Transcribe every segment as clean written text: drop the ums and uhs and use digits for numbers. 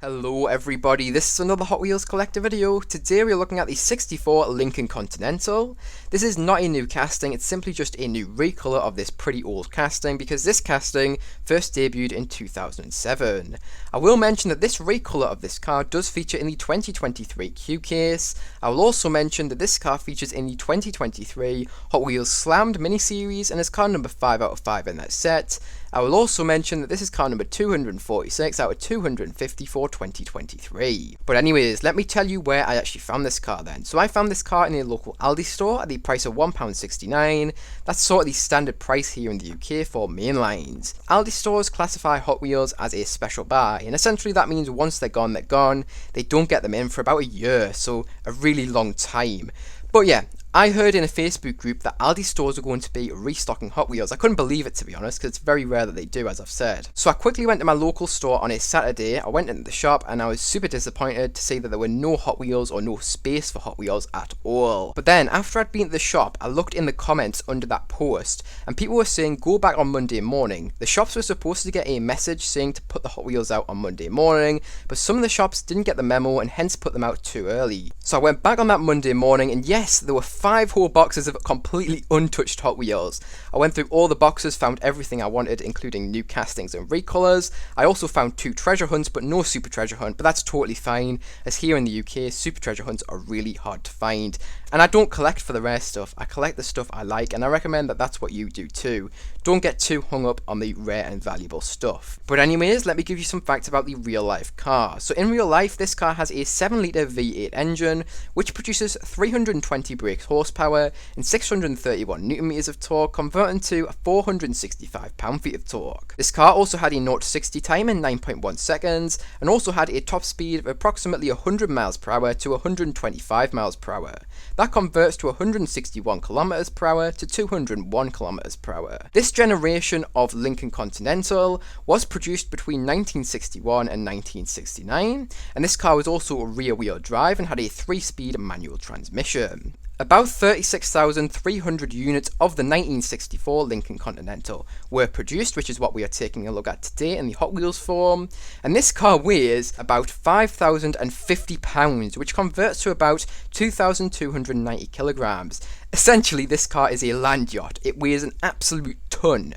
Hello everybody, this is another Hot Wheels collector video. Today we're looking at the 64 Lincoln Continental. This is not a new casting, it's simply just a new recolor of this pretty old casting because this casting first debuted in 2007. I will mention that this recolor of this car does feature in the 2023 Q case. I will also mention that this car features in the 2023 Hot Wheels Slammed miniseries and is car number 5 out of 5 in that set. I will also mention that this is car number 246 out of 250 for 2023. But anyways, let me tell you where I actually found this car then. So I found this car in a local Aldi store at the price of £1.69. That's sort of the standard price here in the UK for mainlines. Aldi stores classify Hot Wheels as a special buy, and essentially that means once they're gone, they're gone. They don't get them in for about a year, so a really long time. But yeah, I heard in a Facebook group that Aldi stores are going to be restocking Hot Wheels. I couldn't believe it, to be honest, because it's very rare that they do, as I've said. So I quickly went to my local store on a Saturday. I went into the shop and I was super disappointed to see that there were no Hot Wheels or no space for Hot Wheels at all. But then, after I'd been to the shop, I looked in the comments under that post and people were saying go back on Monday morning. The shops were supposed to get a message saying to put the Hot Wheels out on Monday morning, but some of the shops didn't get the memo and hence put them out too early. So I went back on that Monday morning and yes, there were 5 whole boxes of completely untouched Hot Wheels. I went through all the boxes, found everything I wanted, including new castings and recolors. I also found 2 treasure hunts, but no super treasure hunt, but that's totally fine, as here in the UK, super treasure hunts are really hard to find. And I don't collect for the rare stuff, I collect the stuff I like, and I recommend that that's what you do too. Don't get too hung up on the rare and valuable stuff. But anyways, let me give you some facts about the real life car. So in real life, this car has a 7-litre V8 engine, which produces 320 brake horsepower and 631 newton meters of torque, converting to 465 pound-feet of torque. This car also had a 0 to 60 time in 9.1 seconds, and also had a top speed of approximately 100 miles per hour to 125 miles per hour. That converts to 161 kilometers per hour to 201 kilometers per hour. This generation of Lincoln Continental was produced between 1961 and 1969, and this car was also rear-wheel drive and had a 3-speed manual transmission. About 36,300 units of the 1964 Lincoln Continental were produced, which is what we are taking a look at today in the Hot Wheels form, and this car weighs about 5,050 pounds, which converts to about 2,290 kilograms. Essentially, this car is a land yacht. It weighs an absolute ton.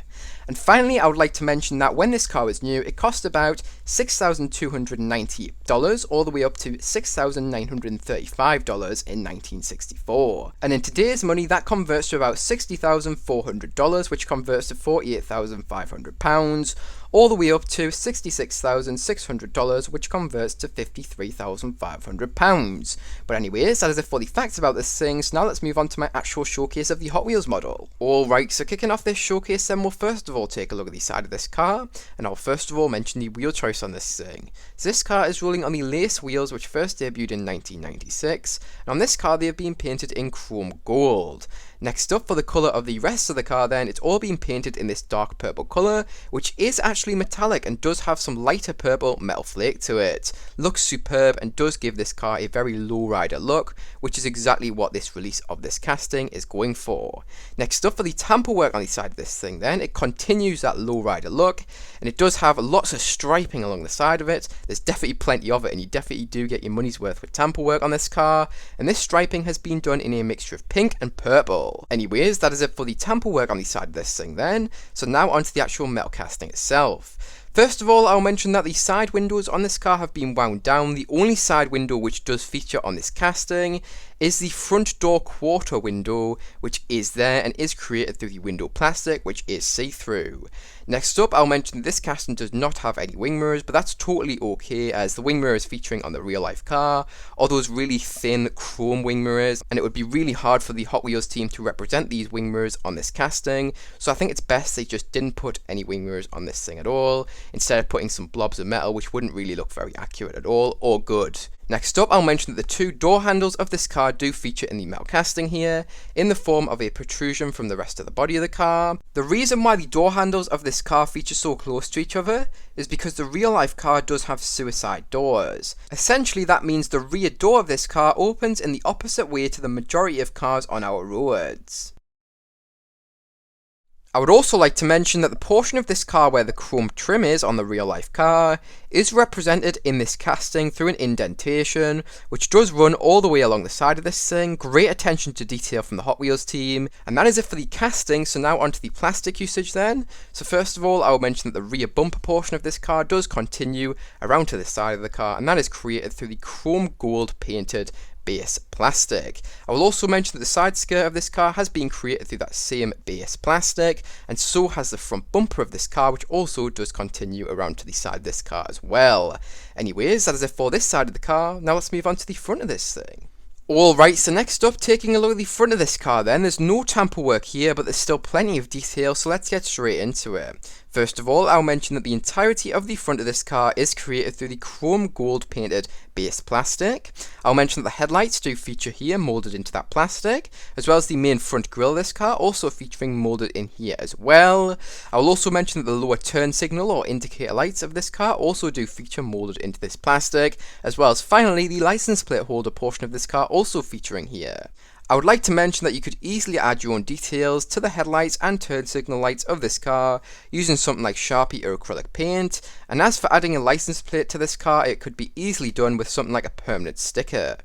And finally, I would like to mention that when this car was new, it cost about $6,290 all the way up to $6,935 in 1964. And in today's money, that converts to about $60,400, which converts to £48,500, all the way up to $66,600, which converts to £53,500. But anyways, that is it for the facts about this thing, so now let's move on to my actual showcase of the Hot Wheels model. Alright, so kicking off this showcase then, we'll first of all take a look at the side of this car, and I'll first of all mention the wheel choice on this thing. So this car is rolling on the lace wheels which first debuted in 1996, and on this car they have been painted in chrome gold. Next up, for the colour of the rest of the car then, it's all been painted in this dark purple colour, which is actually metallic and does have some lighter purple metal flake to it. Looks superb and does give this car a very lowrider look, which is exactly what this release of this casting is going for. Next up, for the tamper work on the side of this thing then, it continues that lowrider look, and it does have lots of striping along the side of it. There's definitely plenty of it, and you definitely do get your money's worth with tamper work on this car, and this striping has been done in a mixture of pink and purple. Anyways, that is it for the tamper work on the side of this thing then, so now onto the actual metal casting itself. First of all, I'll mention that the side windows on this car have been wound down. The only side window which does feature on this casting is the front door quarter window, which is there and is created through the window plastic, which is see-through. Next up, I'll mention that this casting does not have any wing mirrors, but that's totally okay, as the wing mirrors featuring on the real life car are those really thin chrome wing mirrors, and it would be really hard for the Hot Wheels team to represent these wing mirrors on this casting, so I think it's best they just didn't put any wing mirrors on this thing at all, instead of putting some blobs of metal, which wouldn't really look very accurate at all, or good. Next up, I'll mention that the 2 door handles of this car do feature in the metal casting here, in the form of a protrusion from the rest of the body of the car. The reason why the door handles of this car feature so close to each other is because the real life car does have suicide doors. Essentially, that means the rear door of this car opens in the opposite way to the majority of cars on our roads. I would also like to mention that the portion of this car where the chrome trim is on the real life car is represented in this casting through an indentation, which does run all the way along the side of this thing. Great attention to detail from the Hot Wheels team. And that is it for the casting, so now onto the plastic usage then. So first of all, I will mention that the rear bumper portion of this car does continue around to the side of the car, and that is created through the chrome gold painted base plastic. I will also mention that the side skirt of this car has been created through that same base plastic, and so has the front bumper of this car, which also does continue around to the side of this car as well. Anyways, that is it for this side of the car. Now let's move on to the front of this thing. Alright, so next up, taking a look at the front of this car then, there's no tamper work here, but there's still plenty of detail, so let's get straight into it. First of all, I'll mention that the entirety of the front of this car is created through the chrome gold painted base plastic. I'll mention that the headlights do feature here, moulded into that plastic, as well as the main front grille of this car, also featuring moulded in here as well. I will also mention that the lower turn signal or indicator lights of this car also do feature moulded into this plastic, as well as finally the license plate holder portion of this car also featuring here. I would like to mention that you could easily add your own details to the headlights and turn signal lights of this car using something like Sharpie or acrylic paint, and as for adding a license plate to this car, it could be easily done with something like a permanent sticker.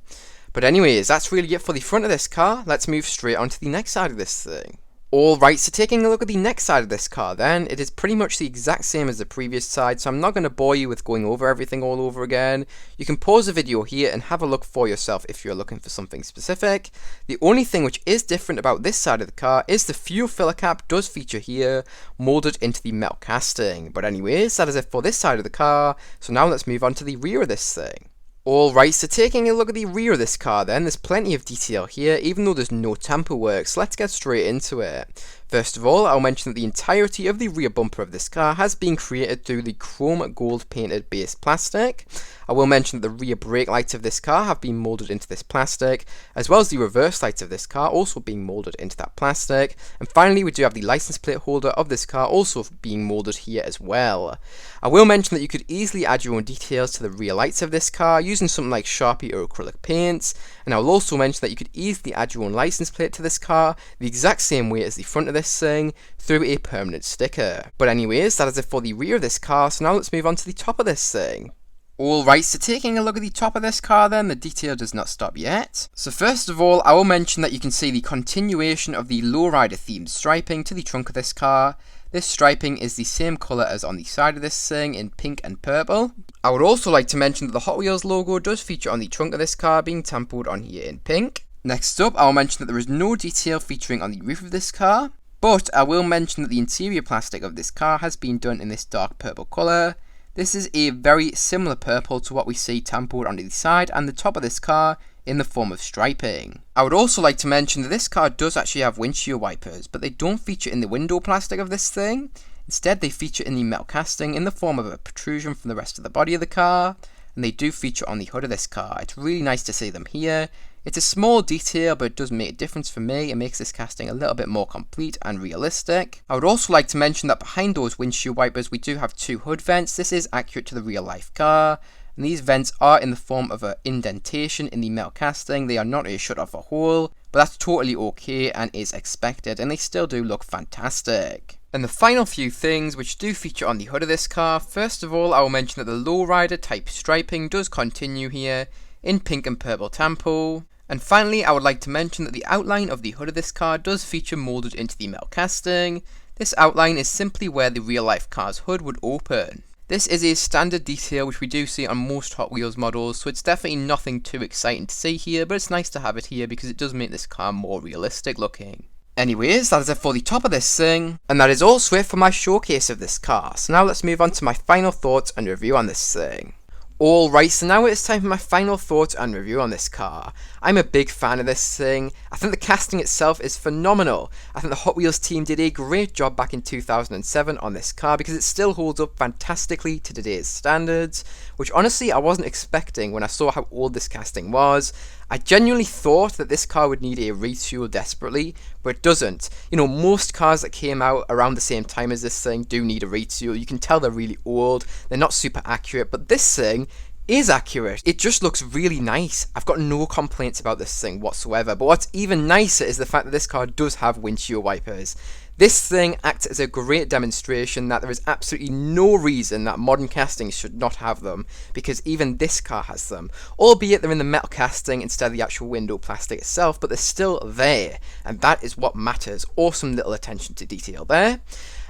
But anyways, that's really it for the front of this car. Let's move straight on to the next side of this thing. Alright, so taking a look at the next side of this car then, it is pretty much the exact same as the previous side, so I'm not going to bore you with going over everything all over again. You can pause the video here and have a look for yourself if you're looking for something specific. The only thing which is different about this side of the car is the fuel filler cap does feature here, moulded into the metal casting. But anyways, that is it for this side of the car, so now let's move on to the rear of this thing. Alright, so taking a look at the rear of this car then, there's plenty of detail here, even though there's no tamper work, so let's get straight into it. First of all, I'll mention that the entirety of the rear bumper of this car has been created through the chrome gold painted base plastic. I will mention that the rear brake lights of this car have been moulded into this plastic, as well as the reverse lights of this car also being moulded into that plastic. And finally, we do have the license plate holder of this car also being moulded here as well. I will mention that you could easily add your own details to the rear lights of this car using something like Sharpie or acrylic paints, and I will also mention that you could easily add your own license plate to this car the exact same way as the front of this thing through a permanent sticker. But anyways, that is it for the rear of this car, so now let's move on to the top of this thing. Alright, so taking a look at the top of this car then, the detail does not stop yet. So first of all, I will mention that you can see the continuation of the lowrider themed striping to the trunk of this car. This striping is the same colour as on the side of this thing in pink and purple. I would also like to mention that the Hot Wheels logo does feature on the trunk of this car being tampered on here in pink. Next up, I will mention that there is no detail featuring on the roof of this car, but I will mention that the interior plastic of this car has been done in this dark purple colour. This is a very similar purple to what we see tampered onto the side and the top of this car in the form of striping. I would also like to mention that this car does actually have windshield wipers, but they don't feature in the window plastic of this thing. Instead, they feature in the metal casting in the form of a protrusion from the rest of the body of the car, and they do feature on the hood of this car. It's really nice to see them here. It's a small detail, but it does make a difference for me. It makes this casting a little bit more complete and realistic. I would also like to mention that behind those windshield wipers we do have two hood vents. This is accurate to the real life car, and these vents are in the form of an indentation in the metal casting. They are not a shut off a hole, but that's totally okay and is expected, and they still do look fantastic. And the final few things which do feature on the hood of this car, first of all I will mention that the lowrider type striping does continue here in pink and purple tampo. And finally, I would like to mention that the outline of the hood of this car does feature moulded into the metal casting. This outline is simply where the real life car's hood would open. This is a standard detail which we do see on most Hot Wheels models, so it's definitely nothing too exciting to see here, but it's nice to have it here because it does make this car more realistic looking. Anyways, that is it for the top of this thing, and that is also it for my showcase of this car. So now let's move on to my final thoughts and review on this thing. Alright, so now it's time for my final thoughts and review on this car. I'm a big fan of this thing. I think the casting itself is phenomenal. I think the Hot Wheels team did a great job back in 2007 on this car because it still holds up fantastically to today's standards, which honestly I wasn't expecting when I saw how old this casting was. I genuinely thought that this car would need a retool desperately, but it doesn't. You know, most cars that came out around the same time as this thing do need a retool. You can tell they're really old, they're not super accurate, but this thing is accurate. It just looks really nice. I've got no complaints about this thing whatsoever, but what's even nicer is the fact that this car does have windshield wipers. This thing acts as a great demonstration that there is absolutely no reason that modern castings should not have them, because even this car has them, albeit they're in the metal casting instead of the actual window plastic itself, but they're still there, and that is what matters. Awesome little attention to detail there.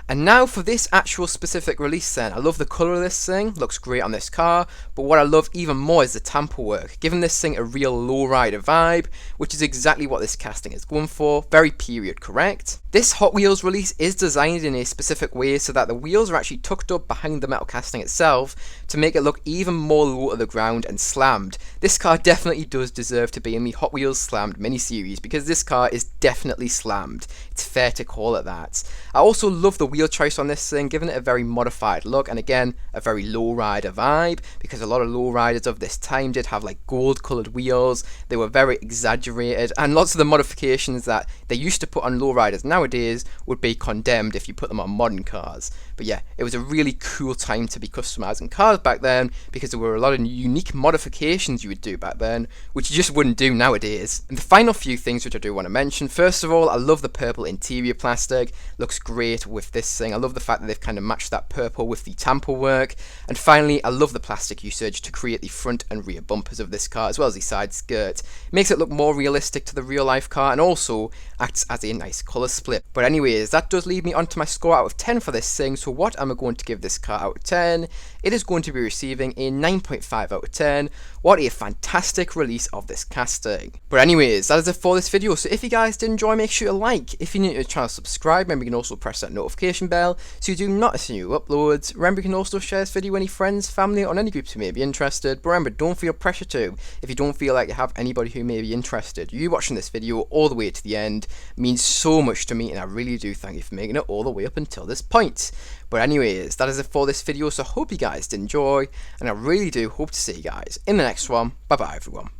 And now for this actual specific release then. I love the colour of this thing, looks great on this car, but what I love even more is the tamper work, giving this thing a real lowrider vibe, which is exactly what this casting is going for, very period correct. This Hot Wheels release is designed in a specific way so that the wheels are actually tucked up behind the metal casting itself to make it look even more low to the ground and slammed. This car definitely does deserve to be in the Hot Wheels Slammed miniseries because this car is definitely slammed. It's fair to call it that. I also love the wheel choice on this thing, giving it a very modified look and again a very lowrider vibe, because a lot of lowriders of this time did have like gold coloured wheels. They were very exaggerated, and lots of the modifications that they used to put on lowriders nowadays would be condemned if you put them on modern cars. But yeah, it was a really cool time to be customizing cars back then, because there were a lot of unique modifications you would do back then which you just wouldn't do nowadays. And the final few things which I do want to mention, first of all, I love the purple interior plastic, looks great with this thing. I love the fact that they've kind of matched that purple with the tamper work. And finally, I love the plastic usage to create the front and rear bumpers of this car, as well as the side skirt. It makes it look more realistic to the real life car and also acts as a nice colour split. But anyways, that does lead me onto my score out of 10 for this thing. So what am I going to give this car out of 10? It is going to be receiving a 9.5 out of 10. What a fantastic release of this casting. But anyways, that is it for this video. So if you guys did enjoy, make sure to like. If you're new to the channel, subscribe. Remember, you can also press that notification bell so you do not miss new uploads. Remember, you can also share this video with any friends, family, or any groups who may be interested. But remember, don't feel pressure to. If you don't feel like you have anybody who may be interested, you watching this video all the way to the end means so much to me, and I really do thank you for making it all the way up until this point. But anyways, that is it for this video, so I hope you guys did enjoy, and I really do hope to see you guys in the next one. Bye bye everyone.